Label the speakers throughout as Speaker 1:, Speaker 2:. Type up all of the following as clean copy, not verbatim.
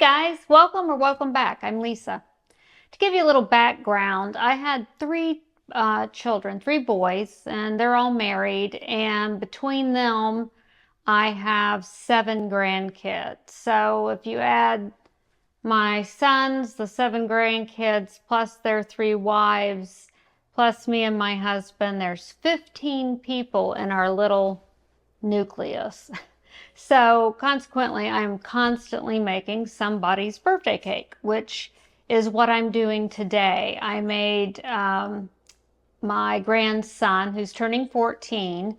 Speaker 1: guys, welcome or welcome back. I'm Lisa. To give you a little background, I had three children, three boys, and they're all married. And between them, I have 7 grandkids. So if you add my sons, the 7 grandkids, plus their 3 wives, plus me and my husband, there's 15 people in our little nucleus. So consequently, I'm constantly making somebody's birthday cake, which is what I'm doing today. I made my grandson, who's turning 14.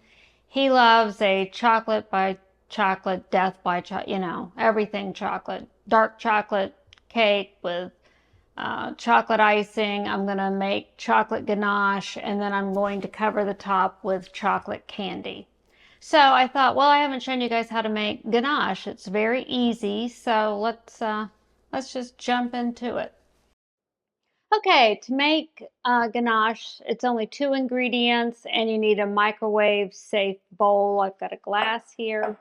Speaker 1: He loves a chocolate by chocolate, death by chocolate, everything chocolate, dark chocolate cake with chocolate icing. I'm going to make chocolate ganache, and then I'm going to cover the top with chocolate candy. So I thought, well, I haven't shown you guys how to make ganache. It's very easy, so let's just jump into it. Okay, to make ganache, it's only 2 ingredients, and you need a microwave-safe bowl. I've got a glass here.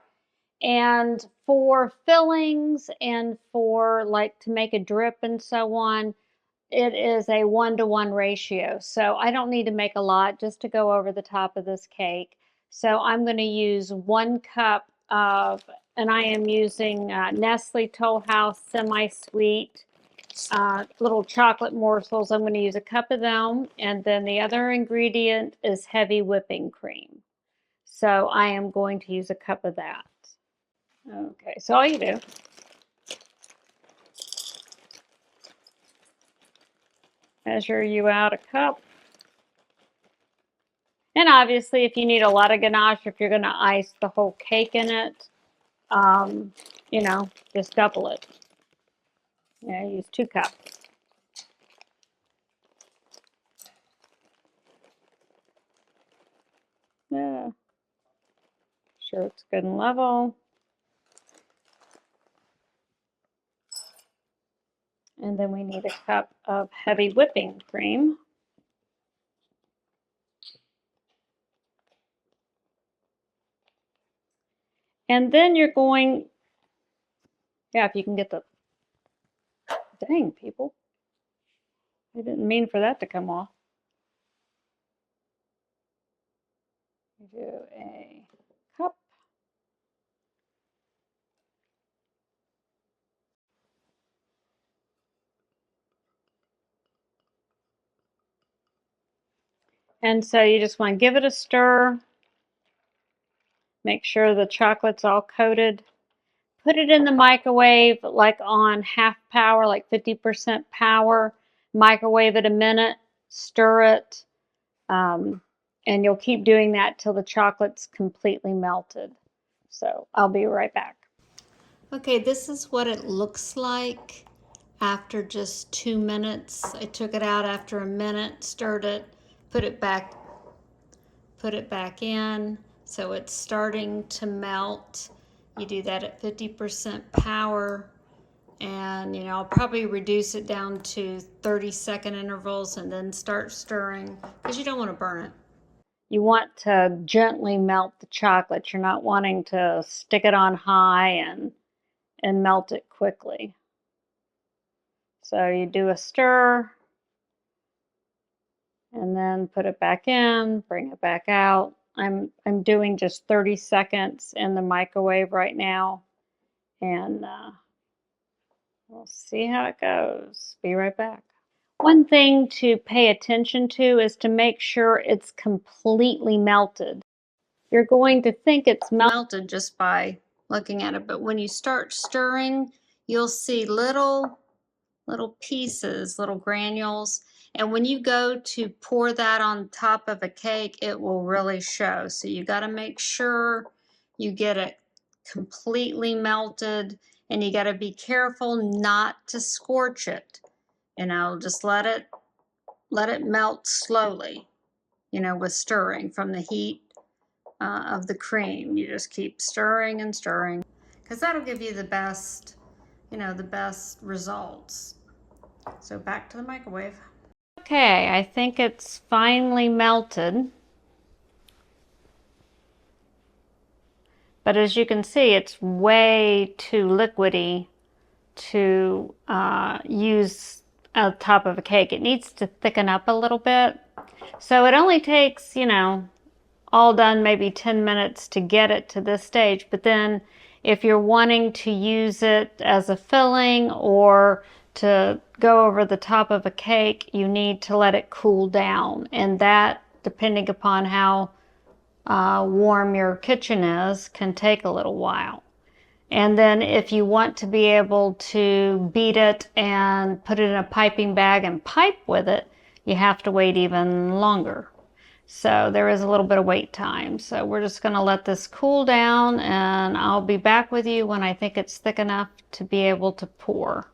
Speaker 1: And for fillings and for like to make a drip and so on, it is a 1-to-1 ratio. So I don't need to make a lot just to go over the top of this cake. So I'm going to use 1 cup of, and I am using Nestle Toll House semi-sweet little chocolate morsels. I'm going to use a cup of them. And then the other ingredient is heavy whipping cream. So I am going to use a cup of that. Okay, so all you do measure you out a cup. And obviously, if you need a lot of ganache, if you're going to ice the whole cake in it, just double it. Yeah, use 2 cups. Yeah, sure it's good and level. And then we need a cup of heavy whipping cream. And then you're going, yeah, if you can get the, dang people, I didn't mean for that to come off. You do a cup. And so you just want to give it a stir. Make sure the chocolate's all coated. Put it in the microwave like on half power, like 50% power. Microwave it a minute, stir it, and you'll keep doing that till the chocolate's completely melted. So I'll be right back. Okay, this is what it looks like after just 2 minutes. I took it out after a minute, stirred it, put it back in. So it's starting to melt. You do that at 50% power, and I'll probably reduce it down to 30-second intervals and then start stirring because you don't want to burn it. You want to gently melt the chocolate. You're not wanting to stick it on high and melt it quickly. So you do a stir and then put it back in, bring it back out. I'm doing just 30 seconds in the microwave right now, and we'll see how it goes. Be right back. One thing to pay attention to is to make sure it's completely melted. You're going to think it's melted just by looking at it, but when you start stirring, you'll see little pieces, little granules. And when you go to pour that on top of a cake, it will really show. So you got to make sure you get it completely melted, and you got to be careful not to scorch it. Just let it melt slowly, with stirring from the heat of the cream. You just keep stirring and stirring, because that'll give you the best, the best results. So back to the microwave. Okay, I think it's finally melted. But as you can see, it's way too liquidy to use on top of a cake. It needs to thicken up a little bit. So it only takes, you know, all done maybe 10 minutes to get it to this stage. But then if you're wanting to use it as a filling or to go over the top of a cake, you need to let it cool down. And that, depending upon how warm your kitchen is, can take a little while. And then if you want to be able to beat it and put it in a piping bag and pipe with it, you have to wait even longer. So there is a little bit of wait time. So we're just going to let this cool down, and I'll be back with you when I think it's thick enough to be able to pour.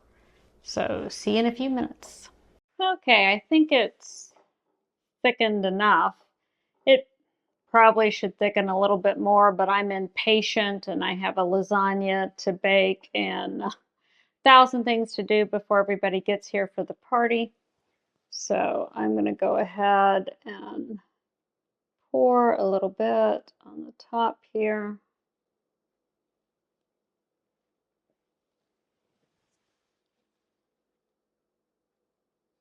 Speaker 1: So see you in a few minutes. Okay, I think it's thickened enough. It probably should thicken a little bit more, but I'm impatient and I have a lasagna to bake and 1,000 things to do before everybody gets here for the party. So I'm going to go ahead and pour a little bit on the top here.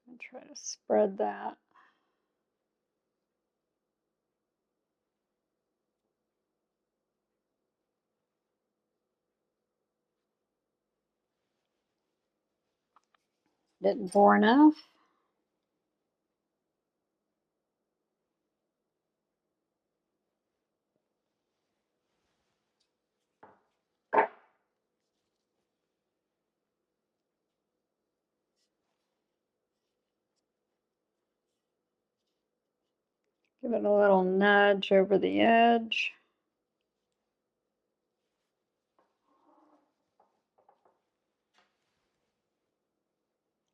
Speaker 1: And try to spread that. Didn't pour enough. Give it a little nudge over the edge.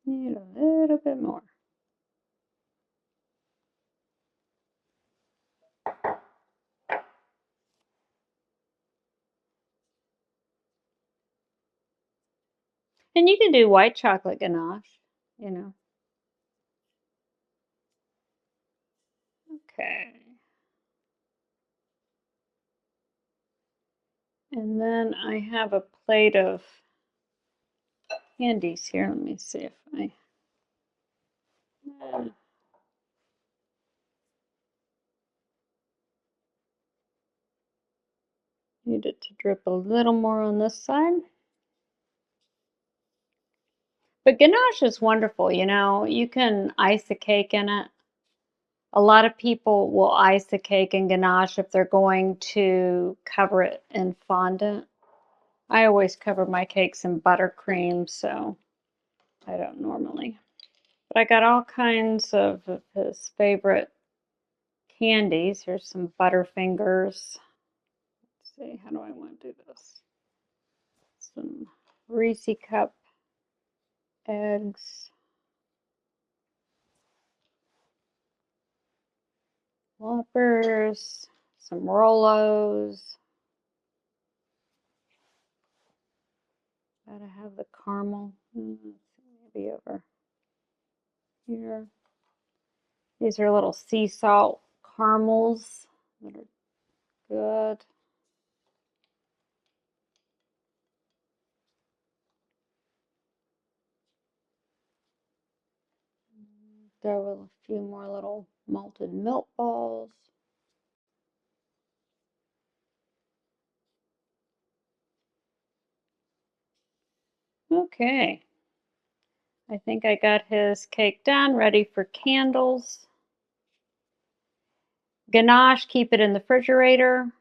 Speaker 1: Need a little bit more. And you can do white chocolate ganache, you know. Okay. And then I have a plate of candies here. Let me see if I need it to drip a little more on this side. But ganache is wonderful, you know. You can ice a cake in it. A lot of people will ice a cake in ganache if they're going to cover it in fondant. I always cover my cakes in buttercream, so I don't normally. But I got all kinds of his favorite candies. Here's some Butterfingers. Let's see, how do I want to do this? Some Reese Cup eggs. Whoppers. Some Rolos. Gotta have the caramel. Maybe over here. These are little sea salt caramels that are good. Throw a few more little malted milk balls. Okay. I think I got his cake done, ready for candles. Ganache, keep it in the refrigerator.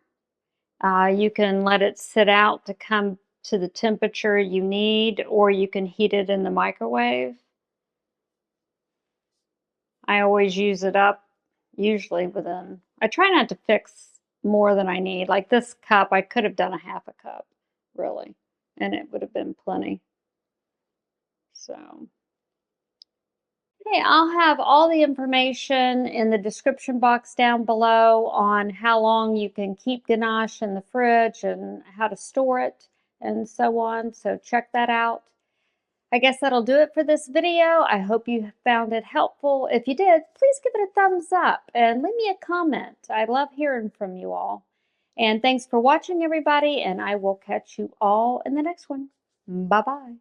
Speaker 1: You can let it sit out to come to the temperature you need, or you can heat it in the microwave. I always use it up, usually within, I try not to fix more than I need. Like this cup, I could have done a half a cup, really, and it would have been plenty. So, hey, I'll have all the information in the description box down below on how long you can keep ganache in the fridge and how to store it and so on. So check that out. I guess that'll do it for this video. I hope you found it helpful. If you did, please give it a thumbs up and leave me a comment. I love hearing from you all. And thanks for watching, everybody, and I will catch you all in the next one. Bye-bye.